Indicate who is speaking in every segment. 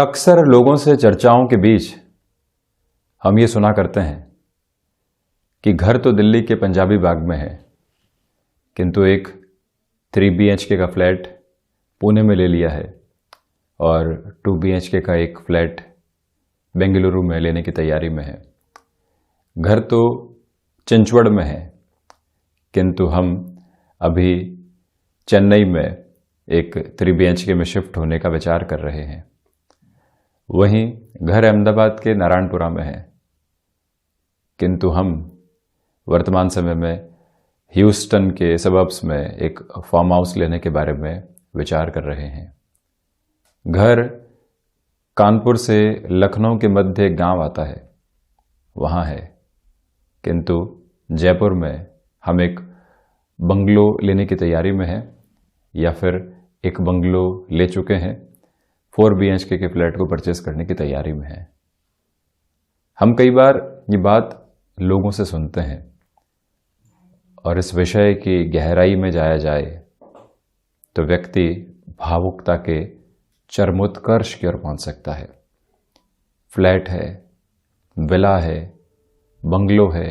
Speaker 1: अक्सर लोगों से चर्चाओं के बीच हम ये सुना करते हैं कि घर तो दिल्ली के पंजाबी बाग में है, किंतु एक 3 BHK का फ्लैट पुणे में ले लिया है और 2 BHK का एक फ्लैट बेंगलुरु में लेने की तैयारी में है। घर तो चिंचवड़ में है, किंतु हम अभी चेन्नई में एक 3 BHK में शिफ्ट होने का विचार कर रहे हैं। वहीं घर अहमदाबाद के नारायणपुरा में है, किंतु हम वर्तमान समय में ह्यूस्टन के सबअर्ब्स में एक फार्म हाउस लेने के बारे में विचार कर रहे हैं। घर कानपुर से लखनऊ के मध्य एक गांव आता है, वहाँ है, किंतु जयपुर में हम एक बंगलो लेने की तैयारी में हैं या फिर एक बंगलो ले चुके हैं। 4 BHK के फ्लैट को परचेस करने की तैयारी में है। हम कई बार ये बात लोगों से सुनते हैं और इस विषय की गहराई में जाया जाए तो व्यक्ति भावुकता के चरमोत्कर्ष की ओर पहुंच सकता है। फ्लैट है, विला है, बंगलो है,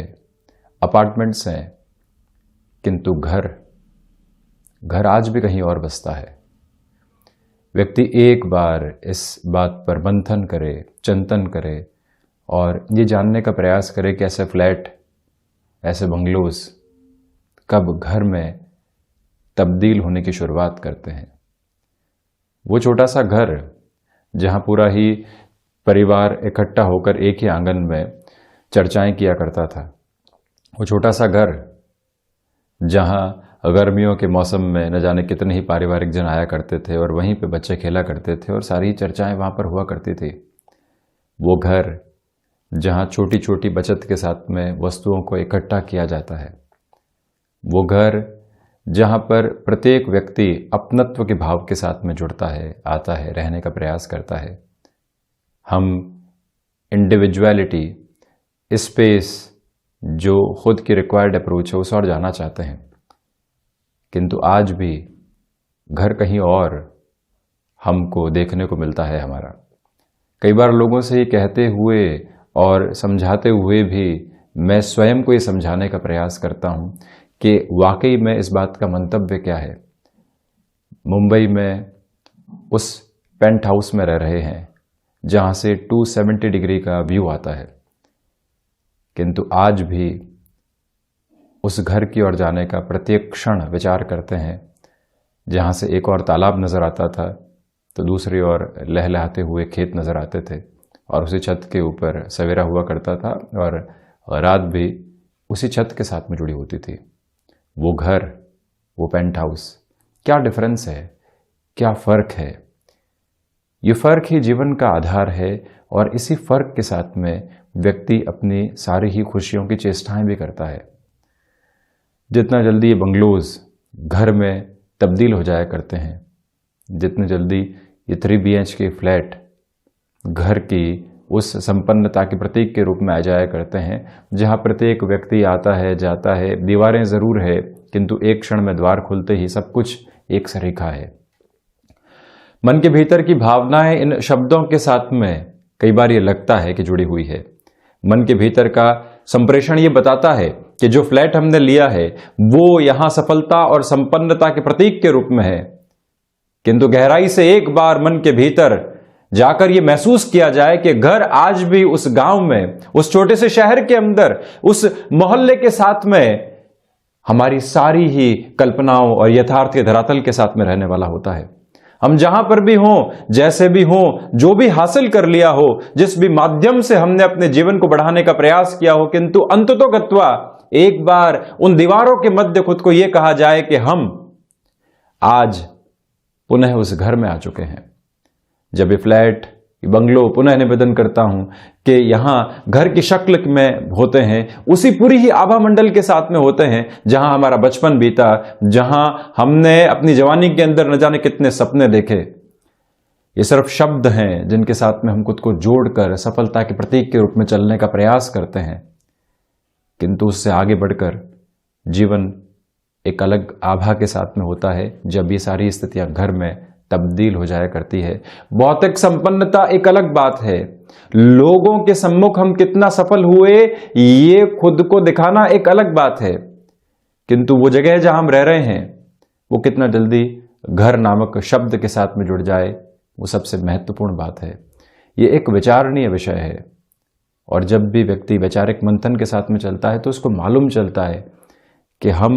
Speaker 1: अपार्टमेंट्स हैं, किंतु घर आज भी कहीं और बसता है। व्यक्ति एक बार इस बात पर मंथन करे, चिंतन करे और ये जानने का प्रयास करे कि ऐसे फ्लैट, ऐसे बंगलोज कब घर में तब्दील होने की शुरुआत करते हैं। वो छोटा सा घर जहां पूरा ही परिवार इकट्ठा होकर एक ही आंगन में चर्चाएं किया करता था, वो छोटा सा घर जहां गर्मियों के मौसम में न जाने कितने ही पारिवारिक जन आया करते थे और वहीं पे बच्चे खेला करते थे और सारी चर्चाएं वहां पर हुआ करती थी। वो घर जहां छोटी छोटी बचत के साथ में वस्तुओं को इकट्ठा किया जाता है। वो घर जहां पर प्रत्येक व्यक्ति अपनत्व के भाव के साथ में जुड़ता है, आता है, रहने का प्रयास करता है। हम इंडिविजुअलिटी, स्पेस, जो खुद की रिक्वायर्ड अप्रोच है, उस और जाना चाहते हैं, किंतु आज भी घर कहीं और हमको देखने को मिलता है हमारा। कई बार लोगों से ये कहते हुए और समझाते हुए भी मैं स्वयं को ये समझाने का प्रयास करता हूं कि वाकई में इस बात का मंतव्य क्या है। मुंबई में उस पेंट हाउस में रह रहे हैं जहां से 270 डिग्री का व्यू आता है, किंतु आज भी उस घर की ओर जाने का प्रत्येक क्षण विचार करते हैं जहां से एक और तालाब नजर आता था तो दूसरी ओर लहलहाते हुए खेत नजर आते थे और उसी छत के ऊपर सवेरा हुआ करता था और रात भी उसी छत के साथ में जुड़ी होती थी। वो घर, वो पेंट हाउस, क्या डिफरेंस है, क्या फर्क है। ये फर्क ही जीवन का आधार है और इसी फर्क के साथ में व्यक्ति अपनी सारी ही खुशियों की चेष्टाएं भी करता है। जितना जल्दी ये बंगलोज घर में तब्दील हो जाया करते हैं, जितने जल्दी ये 3 BHK फ्लैट घर की उस संपन्नता के प्रतीक के रूप में आ जाया करते हैं, जहां प्रत्येक व्यक्ति आता है, जाता है, दीवारें जरूर है, किंतु एक क्षण में द्वार खुलते ही सब कुछ एक सरीखा है। मन के भीतर की भावनाएं इन शब्दों के साथ में कई बार ये लगता है कि जुड़ी हुई है। मन के भीतर का संप्रेषण ये बताता है कि जो फ्लैट हमने लिया है वो यहां सफलता और संपन्नता के प्रतीक के रूप में है, किंतु गहराई से एक बार मन के भीतर जाकर यह महसूस किया जाए कि घर आज भी उस गांव में, उस छोटे से शहर के अंदर, उस मोहल्ले के साथ में हमारी सारी ही कल्पनाओं और यथार्थ के धरातल के साथ में रहने वाला होता है। हम जहां पर भी हों, जैसे भी हों, जो भी हासिल कर लिया हो, जिस भी माध्यम से हमने अपने जीवन को बढ़ाने का प्रयास किया हो, किंतु अंततोगत्वा एक बार उन दीवारों के मध्य खुद को यह कहा जाए कि हम आज पुनः उस घर में आ चुके हैं। जब ये फ्लैट, ये बंगलो पुनः निवेदन करता हूं कि यहां घर की शक्ल में होते हैं, उसी पूरी ही आभा मंडल के साथ में होते हैं जहां हमारा बचपन बीता, जहां हमने अपनी जवानी के अंदर न जाने कितने सपने देखे। ये सिर्फ शब्द हैं जिनके साथ में हम खुद को जोड़कर सफलता के प्रतीक के रूप में चलने का प्रयास करते हैं, किंतु उससे आगे बढ़कर जीवन एक अलग आभा के साथ में होता है जब ये सारी स्थितियां घर में तब्दील हो जाया करती है। भौतिक संपन्नता एक अलग बात है, लोगों के सम्मुख हम कितना सफल हुए ये खुद को दिखाना एक अलग बात है, किंतु वो जगह जहां हम रह रहे हैं वो कितना जल्दी घर नामक शब्द के साथ में जुड़ जाए, वो सबसे महत्वपूर्ण बात है। ये एक विचारणीय विषय है, और जब भी व्यक्ति वैचारिक मंथन के साथ में चलता है तो उसको मालूम चलता है कि हम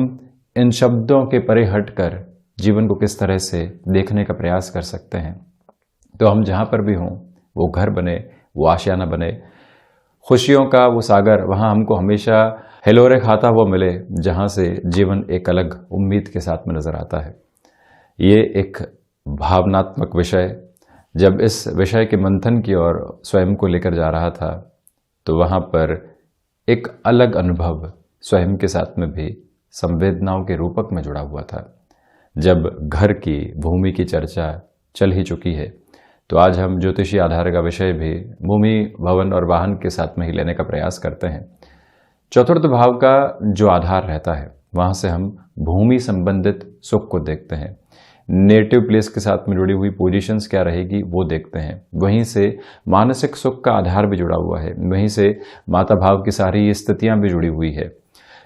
Speaker 1: इन शब्दों के परे हटकर जीवन को किस तरह से देखने का प्रयास कर सकते हैं। तो हम जहाँ पर भी हों, वो घर बने, वो आशियाना बने, खुशियों का वो सागर वहाँ हमको हमेशा हिलोरे खाता हुआ मिले, जहाँ से जीवन एक अलग उम्मीद के साथ में नज़र आता है। ये एक भावनात्मक विषय, जब इस विषय के मंथन की ओर स्वयं को लेकर जा रहा था तो वहाँ पर एक अलग अनुभव स्वयं के साथ में भी संवेदनाओं के रूपक में जुड़ा हुआ था। जब घर की भूमि की चर्चा चल ही चुकी है तो आज हम ज्योतिषीय आधार का विषय भी भूमि, भवन और वाहन के साथ में ही लेने का प्रयास करते हैं। चतुर्थ भाव का जो आधार रहता है वहाँ से हम भूमि संबंधित सुख को देखते हैं, नेटिव प्लेस के साथ में जुड़ी हुई पोजीशंस क्या रहेगी वो देखते हैं, वहीं से मानसिक सुख का आधार भी जुड़ा हुआ है, वहीं से माता भाव की सारी स्थितियां भी जुड़ी हुई है।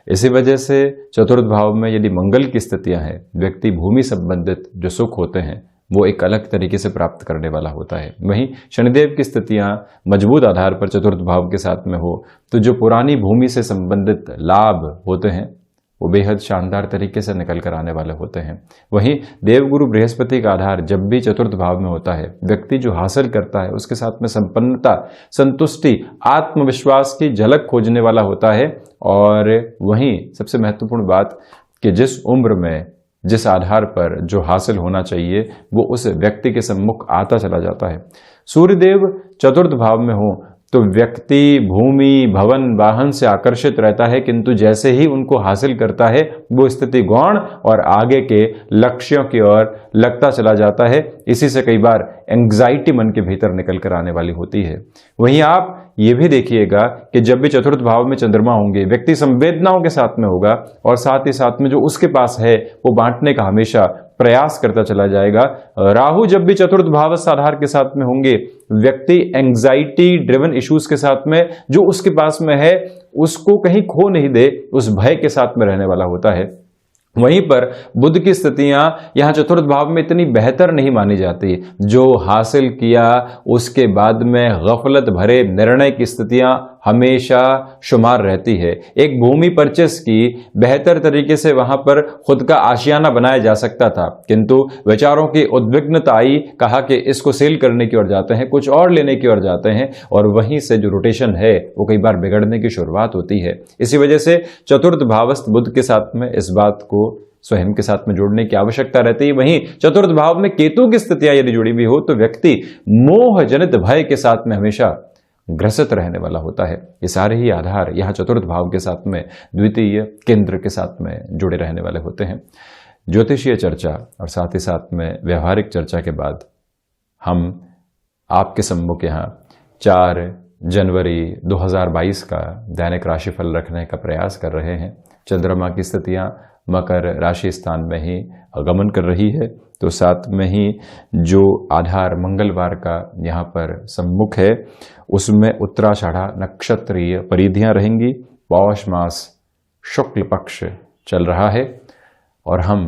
Speaker 1: इसी वजह से चतुर्थ भाव में यदि मंगल की स्थितियां हैं, व्यक्ति भूमि संबंधित जो सुख होते हैं वो एक अलग तरीके से प्राप्त करने वाला होता है। वहीं शनिदेव की स्थितियां मजबूत आधार पर चतुर्थ भाव के साथ में हो तो जो पुरानी भूमि से संबंधित लाभ होते हैं वो बेहद शानदार तरीके से निकल कर आने वाले होते हैं। वहीं देवगुरु बृहस्पति का आधार जब भी चतुर्थ भाव में होता है, व्यक्ति जो हासिल करता है उसके साथ में संपन्नता, संतुष्टि, आत्मविश्वास की झलक खोजने वाला होता है। और वहीं सबसे महत्वपूर्ण बात कि जिस उम्र में जिस आधार पर जो हासिल होना चाहिए वो उस व्यक्ति के सम्मुख आता चला जाता है। सूर्यदेव चतुर्थ भाव में हो तो व्यक्ति भूमि, भवन, वाहन से आकर्षित रहता है, किंतु जैसे ही उनको हासिल करता है वो स्थिति गौण और आगे के लक्ष्यों की ओर लगता चला जाता है। इसी से कई बार एंग्जाइटी मन के भीतर निकल कर आने वाली होती है। वहीं आप ये भी देखिएगा कि जब भी चतुर्थ भाव में चंद्रमा होंगे, व्यक्ति संवेदनाओं के साथ में होगा और साथ ही साथ में जो उसके पास है वो बांटने का हमेशा प्रयास करता चला जाएगा। राहु जब भी चतुर्थ भावस्थ आधार के साथ में होंगे, व्यक्ति एंग्जाइटी ड्रिवन इश्यूज के साथ में जो उसके पास में है उसको कहीं खो नहीं दे, उस भय के साथ में रहने वाला होता है। वहीं पर बुध की स्थितियां यहां चतुर्थ भाव में इतनी बेहतर नहीं मानी जाती। जो हासिल किया उसके बाद में गफलत भरे निर्णय की स्थितियां हमेशा शुमार रहती है। एक भूमि परचेस की बेहतर तरीके से वहां पर खुद का आशियाना बनाया जा सकता था, किंतु विचारों की उद्विग्नता आई, कहा कि इसको सेल करने की ओर जाते हैं, कुछ और लेने की ओर जाते हैं, और वहीं से जो रोटेशन है वो कई बार बिगड़ने की शुरुआत होती है। इसी वजह से चतुर्थ भावस्थ बुध के साथ में इस बात को स्वयं के साथ में जोड़ने की आवश्यकता रहती है। वहीं चतुर्थ भाव में केतु की स्थितियां यदि जुड़ी हुई हो तो व्यक्ति मोह जनित भय के साथ में हमेशा ग्रसित रहने वाला होता है। ये सारे ही आधार यहाँ चतुर्थ भाव के साथ में द्वितीय केंद्र के साथ में जुड़े रहने वाले होते हैं। ज्योतिषीय चर्चा और साथ ही साथ में व्यवहारिक चर्चा के बाद हम आपके सम्मुख यहाँ 4 जनवरी 2022 का दैनिक राशिफल रखने का प्रयास कर रहे हैं। चंद्रमा की स्थितियाँ मकर राशि स्थान में ही आगमन कर रही है, तो साथ में ही जो आधार मंगलवार का यहाँ पर सम्मुख है उसमें उत्तराषाढ़ा नक्षत्रीय परिधियां रहेंगी। पौष मास शुक्ल पक्ष चल रहा है और हम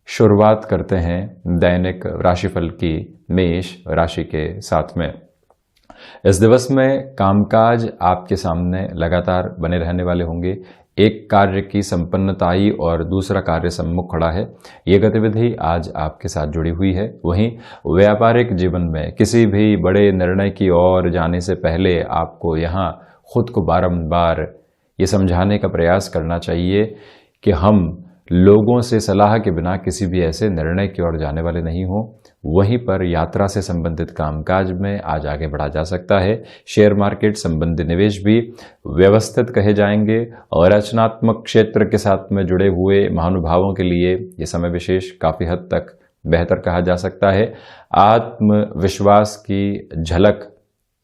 Speaker 1: शुरुआत करते हैं दैनिक राशिफल की मेष राशि के साथ में। इस दिवस में कामकाज आपके सामने लगातार बने रहने वाले होंगे। एक कार्य की संपन्नता आई और दूसरा कार्य सम्मुख खड़ा है, ये गतिविधि आज आपके साथ जुड़ी हुई है। वहीं व्यापारिक जीवन में किसी भी बड़े निर्णय की ओर जाने से पहले आपको यहाँ खुद को बारंबार ये समझाने का प्रयास करना चाहिए कि हम लोगों से सलाह के बिना किसी भी ऐसे निर्णय की ओर जाने वाले नहीं हों। वहीं पर यात्रा से संबंधित कामकाज में आज आगे बढ़ा जा सकता है। शेयर मार्केट संबंधी निवेश भी व्यवस्थित कहे जाएंगे और रचनात्मक क्षेत्र के साथ में जुड़े हुए महानुभावों के लिए ये समय विशेष काफ़ी हद तक बेहतर कहा जा सकता है। आत्मविश्वास की झलक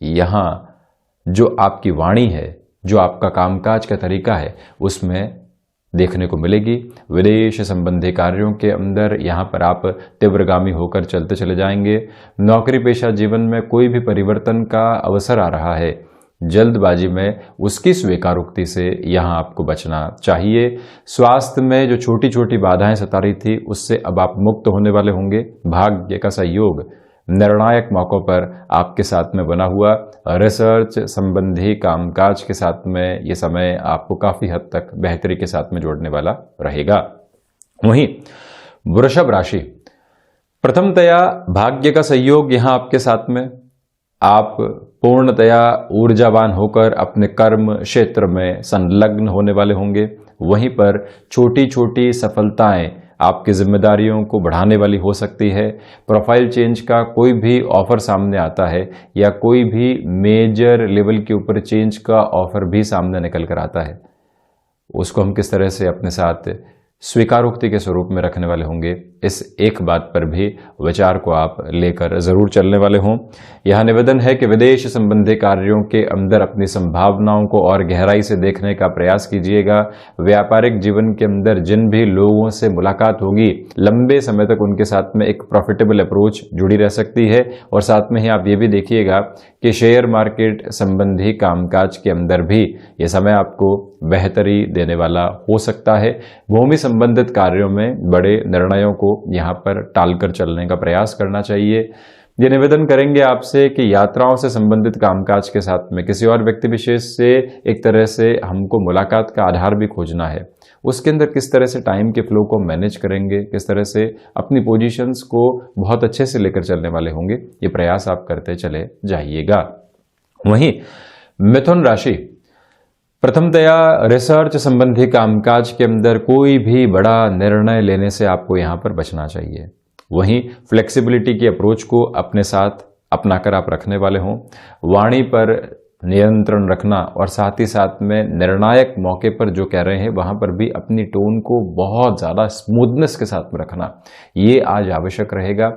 Speaker 1: यहाँ जो आपकी वाणी है, जो आपका कामकाज का तरीका है, उसमें देखने को मिलेगी। विदेश संबंधी कार्यों के अंदर यहाँ पर आप तीव्रगामी होकर चलते चले जाएंगे। नौकरी पेशा जीवन में कोई भी परिवर्तन का अवसर आ रहा है, जल्दबाजी में उसकी स्वीकारोक्ति से यहाँ आपको बचना चाहिए। स्वास्थ्य में जो छोटी छोटी बाधाएं सता रही थी उससे अब आप मुक्त होने वाले होंगे। भाग्य का सहयोग निर्णायक मौकों पर आपके साथ में बना हुआ। रिसर्च संबंधी कामकाज के साथ में ये समय आपको काफी हद तक बेहतरी के साथ में जोड़ने वाला रहेगा। वहीं वृषभ राशि, प्रथमतया भाग्य का सहयोग यहां आपके साथ में, आप पूर्णतया ऊर्जावान होकर अपने कर्म क्षेत्र में संलग्न होने वाले होंगे। वहीं पर छोटी छोटी सफलताएं आपकी जिम्मेदारियों को बढ़ाने वाली हो सकती है। प्रोफाइल चेंज का कोई भी ऑफर सामने आता है या कोई भी मेजर लेवल के ऊपर चेंज का ऑफर भी सामने निकल कर आता है, उसको हम किस तरह से अपने साथ स्वीकारोक्ति के स्वरूप में रखने वाले होंगे, इस एक बात पर भी विचार को आप लेकर जरूर चलने वाले हों। यह निवेदन है कि विदेश संबंधी कार्यों के अंदर अपनी संभावनाओं को और गहराई से देखने का प्रयास कीजिएगा। व्यापारिक जीवन के अंदर जिन भी लोगों से मुलाकात होगी, लंबे समय तक उनके साथ में एक प्रॉफिटेबल अप्रोच जुड़ी रह सकती है। और साथ में ही आप ये भी देखिएगा कि शेयर मार्केट संबंधी कामकाज के अंदर भी ये समय आपको बेहतरी देने वाला हो सकता है। भूमि संबंधित कार्यों में बड़े निर्णयों को यहाँ पर टालकर चलने का प्रयास करना चाहिए। ये निवेदन करेंगे आपसे कि यात्राओं से संबंधित कामकाज के साथ में किसी और व्यक्ति विशेष से एक तरह से हमको मुलाकात का आधार भी खोजना है। उसके अंदर किस तरह से टाइम के फ्लो को मैनेज करेंगे, किस तरह से अपनी पोजीशंस को बहुत अच्छे से लेकर चलने वाले होंगे, ये प्रयास आप करते चले जाइएगा। वहीं मिथुन राशि, प्रथमतया रिसर्च संबंधी कामकाज के अंदर कोई भी बड़ा निर्णय लेने से आपको यहां पर बचना चाहिए। वहीं फ्लेक्सिबिलिटी की अप्रोच को अपने साथ अपनाकर आप रखने वाले हों। वाणी पर नियंत्रण रखना और साथ ही साथ में निर्णायक मौके पर जो कह रहे हैं वहां पर भी अपनी टोन को बहुत ज़्यादा स्मूथनेस के साथ में रखना, ये आज आवश्यक रहेगा।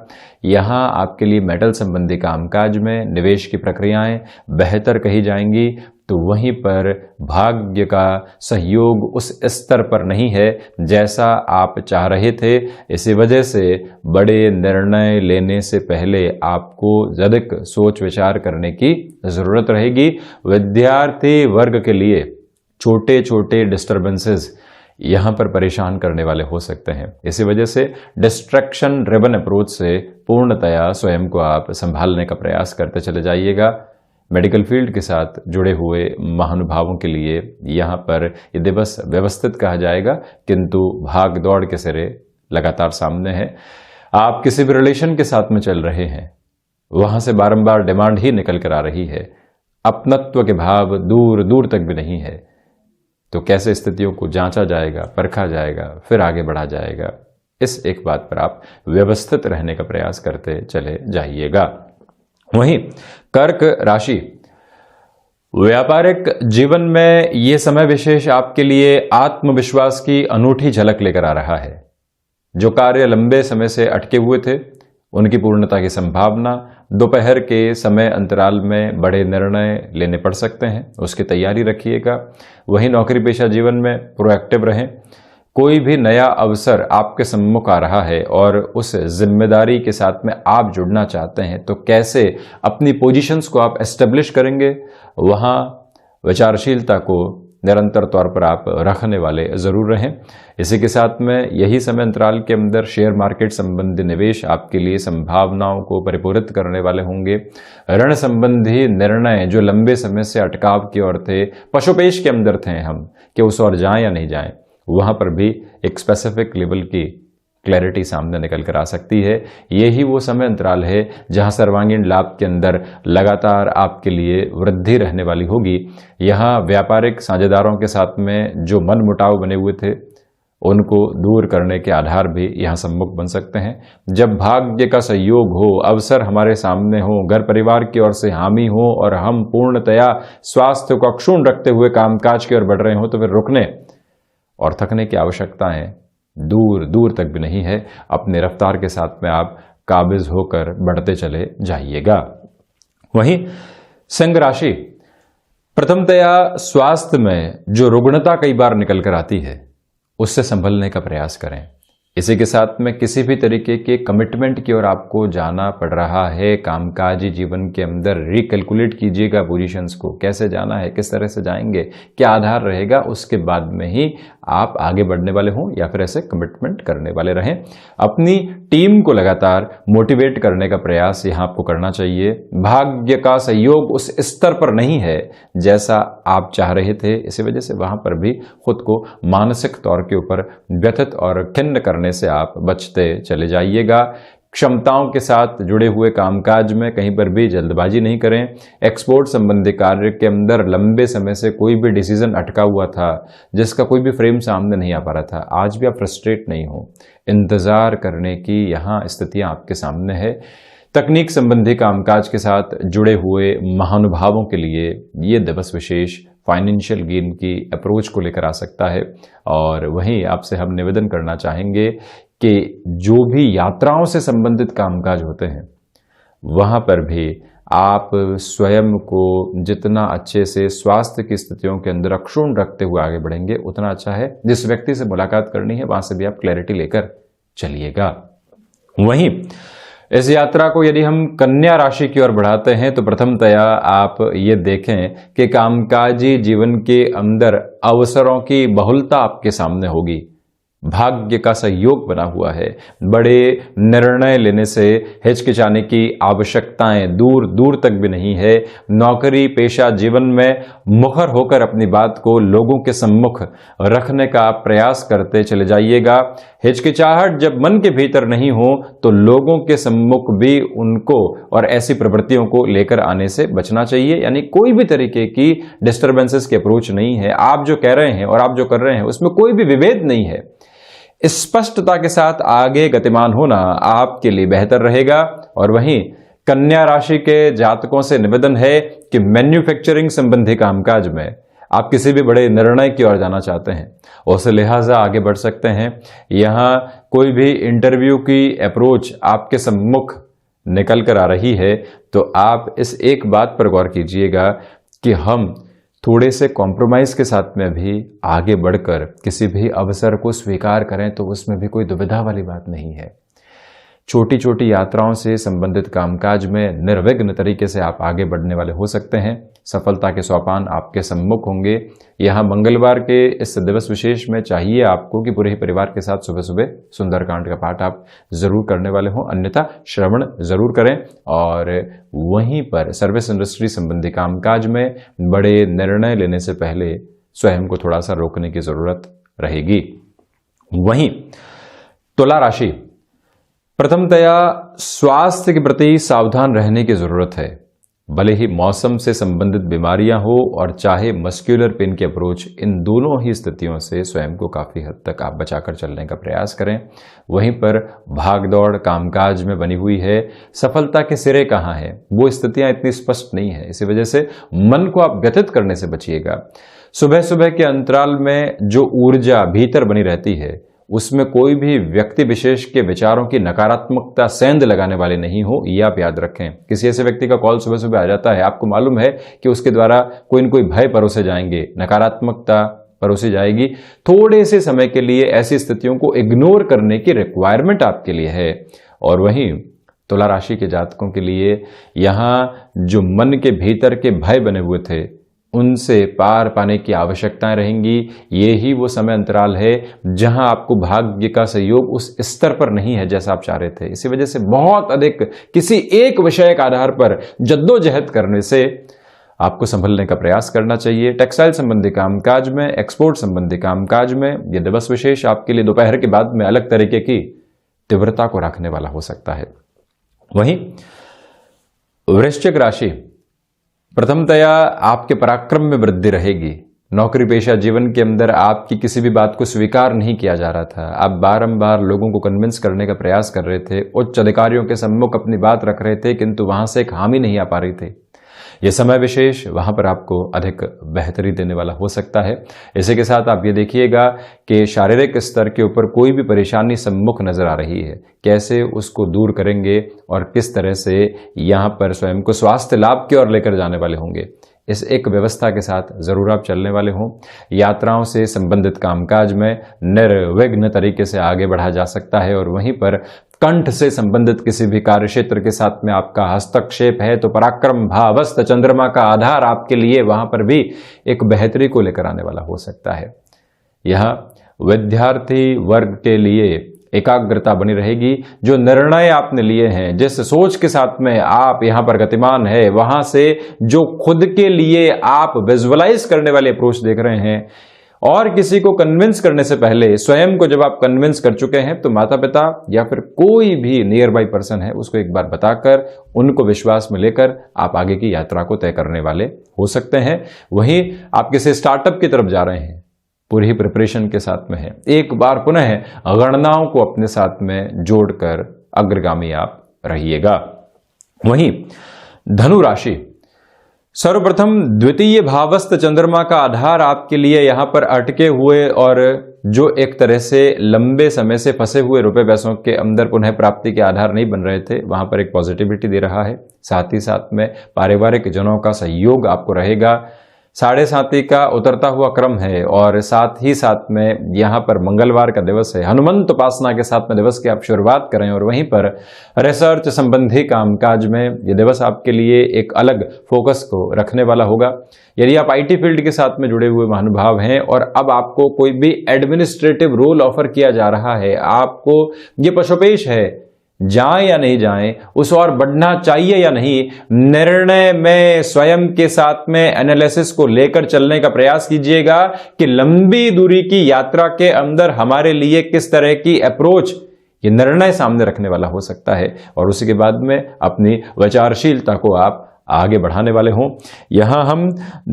Speaker 1: यहाँ आपके लिए मेटल संबंधी कामकाज में निवेश की प्रक्रियाएं बेहतर कही जाएंगी, तो वहीं पर भाग्य का सहयोग उस स्तर पर नहीं है जैसा आप चाह रहे थे। इसी वजह से बड़े निर्णय लेने से पहले आपको अधिक सोच विचार करने की जरूरत रहेगी। विद्यार्थी वर्ग के लिए छोटे छोटे डिस्टर्बेंसेस यहाँ पर परेशान करने वाले हो सकते हैं। इसी वजह से डिस्ट्रैक्शन ड्रिवन अप्रोच से पूर्णतया स्वयं को आप संभालने का प्रयास करते चले जाइएगा। मेडिकल फील्ड के साथ जुड़े हुए महानुभावों के लिए यहाँ पर ये दिवस व्यवस्थित कहा जाएगा, किंतु भाग दौड़ के सिरे लगातार सामने है। आप किसी भी रिलेशन के साथ में चल रहे हैं, वहां से बारंबार डिमांड ही निकल कर आ रही है, अपनत्व के भाव दूर दूर तक भी नहीं है, तो कैसे स्थितियों को जांचा जाएगा, परखा जाएगा, फिर आगे बढ़ा जाएगा, इस एक बात पर आप व्यवस्थित रहने का प्रयास करते चले जाइएगा। वहीं कर्क राशि, व्यापारिक जीवन में यह समय विशेष आपके लिए आत्मविश्वास की अनूठी झलक लेकर आ रहा है। जो कार्य लंबे समय से अटके हुए थे उनकी पूर्णता की संभावना, दोपहर के समय अंतराल में बड़े निर्णय लेने पड़ सकते हैं, उसकी तैयारी रखिएगा। वहीं नौकरी पेशा जीवन में प्रोएक्टिव रहें। कोई भी नया अवसर आपके सम्मुख आ रहा है और उस जिम्मेदारी के साथ में आप जुड़ना चाहते हैं, तो कैसे अपनी पोजीशंस को आप एस्टेब्लिश करेंगे, वहाँ विचारशीलता को निरंतर तौर पर आप रखने वाले जरूर रहें। इसी के साथ में यही समय अंतराल के अंदर शेयर मार्केट संबंधी निवेश आपके लिए संभावनाओं को परिपूरित करने वाले होंगे। ऋण संबंधी निर्णय जो लंबे समय से अटकाव की ओर थे, पशुपेश के अंदर थे हम कि उस ओर जाएं या नहीं जाएं, वहां पर भी एक स्पेसिफिक लेवल की क्लैरिटी सामने निकल कर आ सकती है। यही वो समय अंतराल है जहां सर्वांगीण लाभ के अंदर लगातार आपके लिए वृद्धि रहने वाली होगी। यहाँ व्यापारिक साझेदारों के साथ में जो मन मुटाव बने हुए थे उनको दूर करने के आधार भी यहाँ सम्मुख बन सकते हैं। जब भाग्य का सहयोग हो, अवसर हमारे सामने हो, घर परिवार की ओर से हामी हो और हम पूर्णतया स्वास्थ्य को अक्षुण्ण रखते हुए कामकाज की ओर बढ़ रहे हो, तो फिर रुकने और थकने की आवश्यकताएं दूर दूर तक भी नहीं है। अपने रफ्तार के साथ में आप काबिज होकर बढ़ते चले जाइएगा। वहीं सिंह राशि, प्रथमतया स्वास्थ्य में जो रुग्णता कई बार निकल कर आती है उससे संभलने का प्रयास करें। इसी के साथ में किसी भी तरीके के कमिटमेंट की ओर आपको जाना पड़ रहा है कामकाजी जीवन के अंदर, रिकैलकुलेट कीजिएगा पोजीशंस को, कैसे जाना है, किस तरह से जाएंगे, क्या आधार रहेगा, उसके बाद में ही आप आगे बढ़ने वाले हों या फिर ऐसे कमिटमेंट करने वाले रहें। अपनी टीम को लगातार मोटिवेट करने का प्रयास यहां आपको करना चाहिए। भाग्य का सहयोग उस स्तर पर नहीं है जैसा आप चाह रहे थे, इसी वजह से वहां पर भी खुद को मानसिक तौर के ऊपर व्यथित और खिन्न करने से आप बचते चले जाइएगा। क्षमताओं के साथ जुड़े हुए कामकाज में कहीं पर भी जल्दबाजी नहीं करें। एक्सपोर्ट संबंधी कार्य के अंदर लंबे समय से कोई भी डिसीजन अटका हुआ था, जिसका कोई भी फ्रेम सामने नहीं आ पा रहा था, आज भी आप फ्रस्ट्रेट नहीं हो। इंतजार करने की यहां स्थितियां आपके सामने है। तकनीक संबंधी कामकाज के साथ जुड़े हुए महानुभावों के लिए ये दिवस विशेष फाइनेंशियल गेन की अप्रोच को लेकर आ सकता है। और वहीं आपसे हम निवेदन करना चाहेंगे कि जो भी यात्राओं से संबंधित कामकाज होते हैं वहां पर भी आप स्वयं को जितना अच्छे से स्वास्थ्य की स्थितियों के अंदर अक्षुण्ण रखते हुए आगे बढ़ेंगे उतना अच्छा है। जिस व्यक्ति से मुलाकात करनी है वहां से भी आप क्लैरिटी लेकर चलिएगा। वहीं इस यात्रा को यदि हम कन्या राशि की ओर बढ़ाते हैं तो प्रथमतया आप ये देखें कि कामकाजी जीवन के अंदर अवसरों की बहुलता आपके सामने होगी। भाग्य का सहयोग बना हुआ है। बड़े निर्णय लेने से हिचकिचाने की आवश्यकताएं दूर दूर तक भी नहीं है। नौकरी पेशा जीवन में मुखर होकर अपनी बात को लोगों के सम्मुख रखने का प्रयास करते चले जाइएगा। हिचकिचाहट जब मन के भीतर नहीं हो तो लोगों के सम्मुख भी उनको और ऐसी प्रवृत्तियों को लेकर आने से बचना चाहिए। यानी कोई भी तरीके की डिस्टर्बेंसेस की अप्रोच नहीं है। आप जो कह रहे हैं और आप जो कर रहे हैं उसमें कोई भी विभेद नहीं है। स्पष्टता के साथ आगे गतिमान होना आपके लिए बेहतर रहेगा। और वहीं कन्या राशि के जातकों से निवेदन है कि मैन्युफैक्चरिंग संबंधी कामकाज में आप किसी भी बड़े निर्णय की ओर जाना चाहते हैं, उस लिहाजा आगे बढ़ सकते हैं। यहां कोई भी इंटरव्यू की अप्रोच आपके सम्मुख निकल कर आ रही है तो आप इस एक बात पर गौर कीजिएगा कि हम थोड़े से कॉम्प्रोमाइज के साथ में भी आगे बढ़कर किसी भी अवसर को स्वीकार करें तो उसमें भी कोई दुविधा वाली बात नहीं है। छोटी छोटी यात्राओं से संबंधित कामकाज में निर्विघ्न तरीके से आप आगे बढ़ने वाले हो सकते हैं। सफलता के सोपान आपके सम्मुख होंगे। यहाँ मंगलवार के इस दिवस विशेष में चाहिए आपको कि पूरे ही परिवार के साथ सुबह सुबह सुंदरकांड का पाठ आप जरूर करने वाले हो, अन्यथा श्रवण जरूर करें। और वहीं पर सर्विस इंडस्ट्री संबंधी कामकाज में बड़े निर्णय लेने से पहले स्वयं को थोड़ा सा रोकने की जरूरत रहेगी। वहीं तुला राशि, प्रथमतया स्वास्थ्य के प्रति सावधान रहने की जरूरत है। भले ही मौसम से संबंधित बीमारियां हो और चाहे मस्कुलर पेन की अप्रोच, इन दोनों ही स्थितियों से स्वयं को काफी हद तक आप बचाकर चलने का प्रयास करें। वहीं पर भागदौड़ कामकाज में बनी हुई है। सफलता के सिरे कहाँ है वो स्थितियां इतनी स्पष्ट नहीं है, इसी वजह से मन को आप व्यथित करने से बचिएगा। सुबह सुबह के अंतराल में जो ऊर्जा भीतर बनी रहती है उसमें कोई भी व्यक्ति विशेष के विचारों की नकारात्मकता सेंध लगाने वाले नहीं हो, ये आप याद रखें। किसी ऐसे व्यक्ति का कॉल सुबह सुबह आ जाता है, आपको मालूम है कि उसके द्वारा कोई न कोई भय परोसे जाएंगे, नकारात्मकता परोसी जाएगी। थोड़े से समय के लिए ऐसी स्थितियों को इग्नोर करने की रिक्वायरमेंट आपके लिए है। और वहीं तुला राशि के जातकों के लिए यहाँ जो मन के भीतर के भय बने हुए थे उनसे पार पाने की आवश्यकताएं रहेंगी। ये ही वो समय अंतराल है जहां आपको भाग्य का सहयोग उस स्तर पर नहीं है जैसा आप चाह रहे थे। इसी वजह से बहुत अधिक किसी एक विषय के आधार पर जद्दोजहद करने से आपको संभलने का प्रयास करना चाहिए। टेक्सटाइल संबंधी कामकाज में, एक्सपोर्ट संबंधी कामकाज में यह दिवस विशेष आपके लिए दोपहर के बाद में अलग तरीके की तीव्रता को रखने वाला हो सकता है। वहीं वृश्चिक राशि, प्रथमतया आपके पराक्रम में वृद्धि रहेगी। नौकरी पेशा जीवन के अंदर आपकी किसी भी बात को स्वीकार नहीं किया जा रहा था। आप बारंबार लोगों को कन्विंस करने का प्रयास कर रहे थे, उच्च अधिकारियों के सम्मुख अपनी बात रख रहे थे, किंतु वहां से एक हामी नहीं आ पा रही थी। यह समय विशेष वहां पर आपको अधिक बेहतरी देने वाला हो सकता है। इसी के साथ आप ये देखिएगा कि शारीरिक स्तर के ऊपर कोई भी परेशानी सम्मुख नजर आ रही है, कैसे उसको दूर करेंगे और किस तरह से यहाँ पर स्वयं को स्वास्थ्य लाभ की ओर लेकर जाने वाले होंगे, इस एक व्यवस्था के साथ जरूर आप चलने वाले हों। यात्राओं से संबंधित कामकाज में निर्विघ्न तरीके से आगे बढ़ा जा सकता है और वहीं पर कंठ से संबंधित किसी भी कार्य क्षेत्र के साथ में आपका हस्तक्षेप है तो पराक्रम भावस्त चंद्रमा का आधार आपके लिए वहां पर भी एक बेहतरी को लेकर आने वाला हो सकता है। यह विद्यार्थी वर्ग के लिए एकाग्रता बनी रहेगी। जो निर्णय आपने लिए हैं, जिस सोच के साथ में आप यहां पर गतिमान है, वहां से जो खुद के लिए आप विजुअलाइज करने वाले अप्रोच देख रहे हैं और किसी को कन्विंस करने से पहले स्वयं को जब आप कन्विंस कर चुके हैं तो माता पिता या फिर कोई भी नियर बाई पर्सन है उसको एक बार बताकर उनको विश्वास में लेकर आप आगे की यात्रा को तय करने वाले हो सकते हैं। वहीं आप किसी स्टार्टअप की तरफ जा रहे हैं, पूरी प्रिपरेशन के साथ में है, एक बार पुनः गणनाओं को अपने साथ में जोड़कर अग्रगामी आप रहिएगा। वहीं धनु राशि, सर्वप्रथम द्वितीय भावस्थ चंद्रमा का आधार आपके लिए यहां पर अटके हुए और जो एक तरह से लंबे समय से फंसे हुए रुपए पैसों के अंदर पुनः प्राप्ति के आधार नहीं बन रहे थे, वहां पर एक पॉजिटिविटी दे रहा है। साथ ही साथ में पारिवारिक जनों का सहयोग आपको रहेगा। साढ़े साथी का उतरता हुआ क्रम है और साथ ही साथ में यहां पर मंगलवार का दिवस है। हनुमंत उपासना के साथ में दिवस की आप शुरुआत करें और वहीं पर रिसर्च संबंधी कामकाज में यह दिवस आपके लिए एक अलग फोकस को रखने वाला होगा। यदि आप आईटी फील्ड के साथ में जुड़े हुए महानुभाव हैं और अब आपको कोई भी एडमिनिस्ट्रेटिव रोल ऑफर किया जा रहा है, आपको ये पशुपेश है जाएं या नहीं जाएं, उस और बढ़ना चाहिए या नहीं, निर्णय में स्वयं के साथ में एनालिसिस को लेकर चलने का प्रयास कीजिएगा कि लंबी दूरी की यात्रा के अंदर हमारे लिए किस तरह की अप्रोच ये निर्णय सामने रखने वाला हो सकता है और उसी के बाद में अपनी विचारशीलता को आप आगे बढ़ाने वाले हों। यहां हम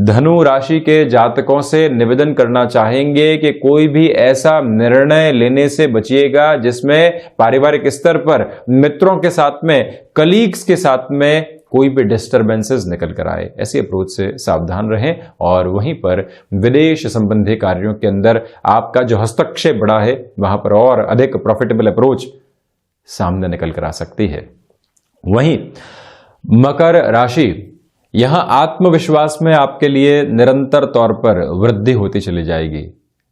Speaker 1: धनु राशि के जातकों से निवेदन करना चाहेंगे कि कोई भी ऐसा निर्णय लेने से बचिएगा जिसमें पारिवारिक स्तर पर मित्रों के साथ में, कलीग्स के साथ में कोई भी डिस्टर्बेंसेस निकल कर आए। ऐसी अप्रोच से सावधान रहें और वहीं पर विदेश संबंधी कार्यों के अंदर आपका जो हस्तक्षेप बढ़ा है वहां पर और अधिक प्रॉफिटेबल अप्रोच सामने निकल कर आ सकती है। वहीं मकर राशि, यहां आत्मविश्वास में आपके लिए निरंतर तौर पर वृद्धि होती चली जाएगी।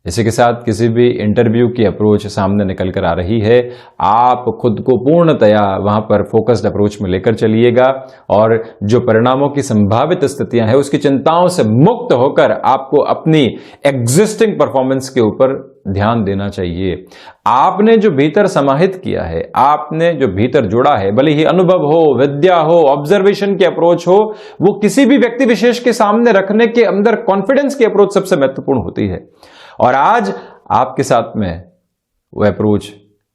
Speaker 1: इसी के साथ किसी भी इंटरव्यू की अप्रोच सामने निकल कर आ रही है, आप खुद को पूर्णतया वहां पर फोकस्ड अप्रोच में लेकर चलिएगा और जो परिणामों की संभावित स्थितियां हैं उसकी चिंताओं से मुक्त होकर आपको अपनी एग्जिस्टिंग परफॉर्मेंस के ऊपर ध्यान देना चाहिए। आपने जो भीतर समाहित किया है, आपने जो भीतर जोड़ा है, भले ही अनुभव हो, विद्या हो, ऑब्जर्वेशन की अप्रोच हो, वो किसी भी व्यक्ति विशेष के सामने रखने के अंदर कॉन्फिडेंस की अप्रोच सबसे महत्वपूर्ण होती है और आज आपके साथ में वह अप्रोच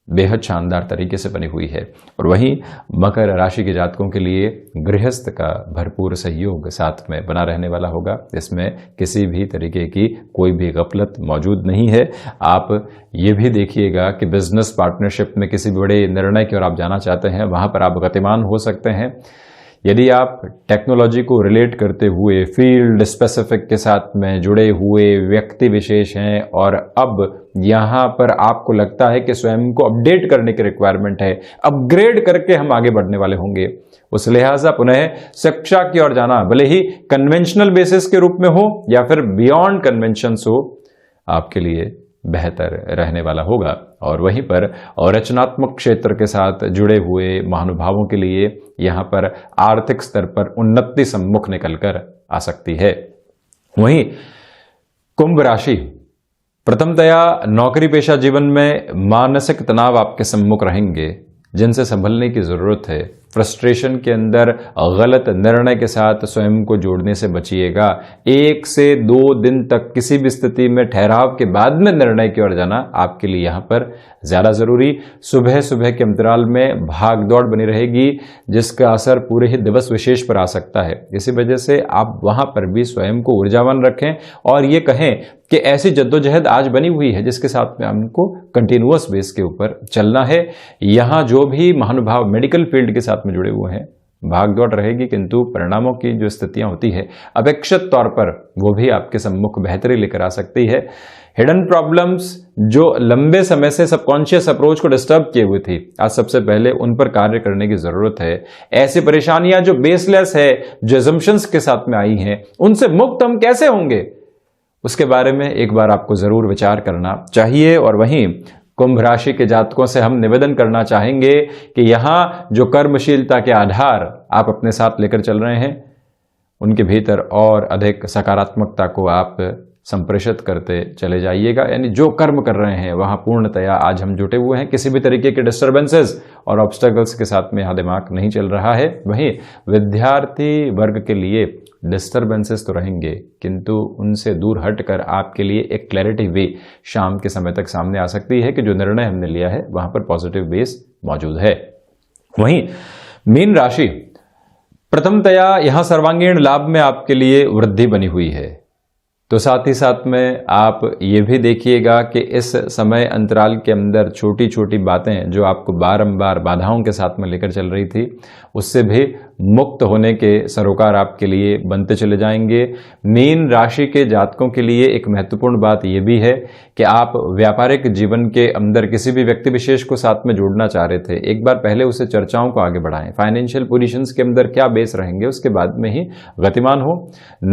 Speaker 1: बेहद शानदार तरीके से बनी हुई है। और वहीं मकर राशि के जातकों के लिए गृहस्थ का भरपूर सहयोग साथ में बना रहने वाला होगा। इसमें किसी भी तरीके की कोई भी गफलत मौजूद नहीं है। आप ये भी देखिएगा कि बिजनेस पार्टनरशिप में किसी बड़े निर्णय की ओर आप जाना चाहते हैं, वहां पर आप गतिमान हो सकते हैं। यदि आप टेक्नोलॉजी को रिलेट करते हुए फील्ड स्पेसिफिक के साथ में जुड़े हुए व्यक्ति विशेष हैं और अब यहां पर आपको लगता है कि स्वयं को अपडेट करने की रिक्वायरमेंट है, अपग्रेड करके हम आगे बढ़ने वाले होंगे, उस लिहाजा पुनः शिक्षा की ओर जाना, भले ही कन्वेंशनल बेसिस के रूप में हो या फिर बियॉन्ड कन्वेंशंस हो, आपके लिए बेहतर रहने वाला होगा। और वहीं पर और रचनात्मक क्षेत्र के साथ जुड़े हुए महानुभावों के लिए यहां पर आर्थिक स्तर पर उन्नति सम्मुख निकलकर आ सकती है। वहीं कुंभ राशि, प्रथमतया नौकरी पेशा जीवन में मानसिक तनाव आपके सम्मुख रहेंगे जिनसे संभलने की जरूरत है। फ्रस्ट्रेशन के अंदर गलत निर्णय के साथ स्वयं को जोड़ने से बचिएगा। 1 से 2 दिन तक किसी भी स्थिति में ठहराव के बाद में निर्णय की ओर जाना आपके लिए यहां पर ज्यादा जरूरी। सुबह सुबह के अंतराल में भाग दौड़ बनी रहेगी जिसका असर पूरे ही दिवस विशेष पर आ सकता है। इसी वजह से आप वहां पर भी स्वयं को ऊर्जावान रखें और ये कहें कि ऐसी जद्दोजहद आज बनी हुई है जिसके साथ में हमको कंटिन्यूअस बेस के ऊपर चलना है। यहां जो भी महानुभाव मेडिकल फील्ड के साथ में जुड़े हुए हैं, भागदौड़ रहेगी, किंतु परिणामों की जो स्थितियां होती है अपेक्षित तौर पर वो भी आपके सम्मुख बेहतरी लेकर आ सकती है। हिडन प्रॉब्लम्स जो लंबे समय से सबकॉन्शियस अप्रोच को डिस्टर्ब किए हुए थी, आज सबसे पहले उन पर कार्य करने की जरूरत है। ऐसी परेशानियां जो बेसलेस है, जो एजम्पशंस के साथ में आई हैं, उनसे मुक्त हम कैसे होंगे, उसके बारे में एक बार आपको जरूर विचार करना चाहिए। और वहीं कुंभ राशि के जातकों से हम निवेदन करना चाहेंगे कि यहां जो कर्मशीलता के आधार आप अपने साथ लेकर चल रहे हैं, उनके भीतर और अधिक सकारात्मकता को आप संप्रेषित करते चले जाइएगा। यानी जो कर्म कर रहे हैं वहां पूर्णतया आज हम जुटे हुए हैं, किसी भी तरीके के डिस्टर्बेंसेस और ऑब्स्टेकल्स के साथ में यहां दिमाग नहीं चल रहा है। वहीं विद्यार्थी वर्ग के लिए डिस्टर्बेंसेस तो रहेंगे, किंतु उनसे दूर हटकर आपके लिए एक क्लैरिटी वे शाम के समय तक सामने आ सकती है कि जो निर्णय हमने लिया है वहां पर पॉजिटिव बेस मौजूद है। वहीं मीन राशि प्रथमतया यहां सर्वांगीण लाभ में आपके लिए वृद्धि बनी हुई है, तो साथ ही साथ में आप ये भी देखिएगा कि इस समय अंतराल के अंदर छोटी छोटी बातें जो आपको बारंबार बाधाओं के साथ में लेकर चल रही थी, उससे भी मुक्त होने के सरोकार आपके लिए बनते चले जाएंगे। मीन राशि के जातकों के लिए एक महत्वपूर्ण बात यह भी है कि आप व्यापारिक जीवन के अंदर किसी भी व्यक्ति विशेष को साथ में जोड़ना चाह रहे थे, एक बार पहले उसे चर्चाओं को आगे बढ़ाएं। फाइनेंशियल पोजीशंस के अंदर क्या बेस रहेंगे उसके बाद में ही गतिमान हो।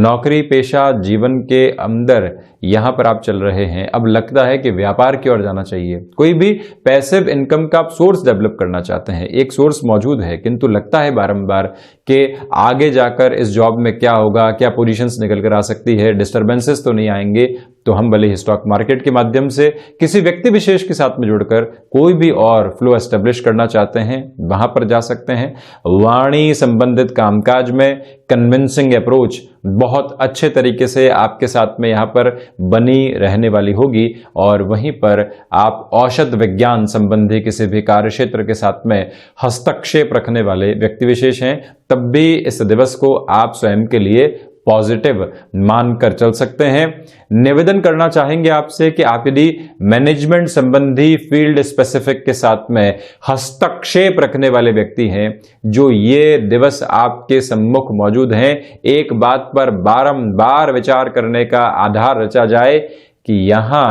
Speaker 1: नौकरी पेशा जीवन के अंदर यहां पर आप चल रहे हैं, अब लगता है कि व्यापार की ओर जाना चाहिए। कोई भी पैसिव इनकम का आप सोर्स डेवलप करना चाहते हैं, एक सोर्स मौजूद है, किंतु लगता है बारंबार कि आगे जाकर इस जॉब में क्या होगा, क्या पोजीशंस निकल कर आ सकती है, डिस्टर्बेंसेस तो नहीं आएंगे। तो हम भले ही स्टॉक मार्केट के माध्यम से किसी व्यक्ति विशेष के साथ में जुड़कर कोई भी और फ्लो एस्टेब्लिश करना चाहते हैं, वहां पर जा सकते हैं। वाणी संबंधित कामकाज में कन्विंसिंग अप्रोच बहुत अच्छे तरीके से आपके साथ में यहां पर बनी रहने वाली होगी। और वहीं पर आप औषध विज्ञान संबंधी किसी भी कार्य क्षेत्र के साथ में हस्तक्षेप रखने वाले व्यक्ति विशेष हैं, तब भी इस दिवस को आप स्वयं के लिए पॉजिटिव मानकर चल सकते हैं। निवेदन करना चाहेंगे आपसे कि आप यदि मैनेजमेंट संबंधी फील्ड स्पेसिफिक के साथ में हस्तक्षेप रखने वाले व्यक्ति हैं, जो ये दिवस आपके सम्मुख मौजूद हैं, एक बात पर बारंबार विचार करने का आधार रचा जाए कि यहां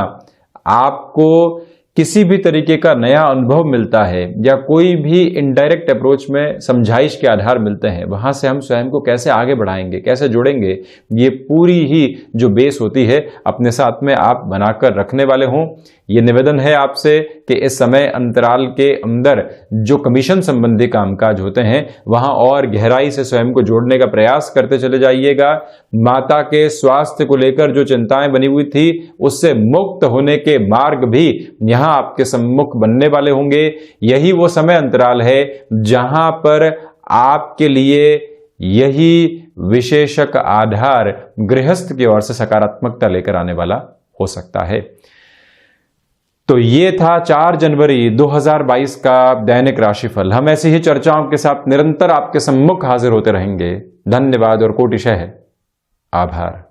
Speaker 1: आपको किसी भी तरीके का नया अनुभव मिलता है या कोई भी इनडायरेक्ट अप्रोच में समझाइश के आधार मिलते हैं, वहां से हम स्वयं को कैसे आगे बढ़ाएंगे, कैसे जुड़ेंगे, ये पूरी ही जो बेस होती है अपने साथ में आप बनाकर रखने वाले हों। ये निवेदन है आपसे कि इस समय अंतराल के अंदर जो कमीशन संबंधी कामकाज होते हैं वहां और गहराई से स्वयं को जोड़ने का प्रयास करते चले जाइएगा। माता के स्वास्थ्य को लेकर जो चिंताएं बनी हुई थी, उससे मुक्त होने के मार्ग भी यहां आपके सम्मुख बनने वाले होंगे। यही वो समय अंतराल है जहां पर आपके लिए यही विशेषक आधार गृहस्थ की ओर से सकारात्मकता लेकर आने वाला हो सकता है। तो ये था 4 जनवरी 2022 का दैनिक राशिफल। हम ऐसी ही चर्चाओं के साथ निरंतर आपके सम्मुख हाजिर होते रहेंगे। धन्यवाद और कोटिशः आभार।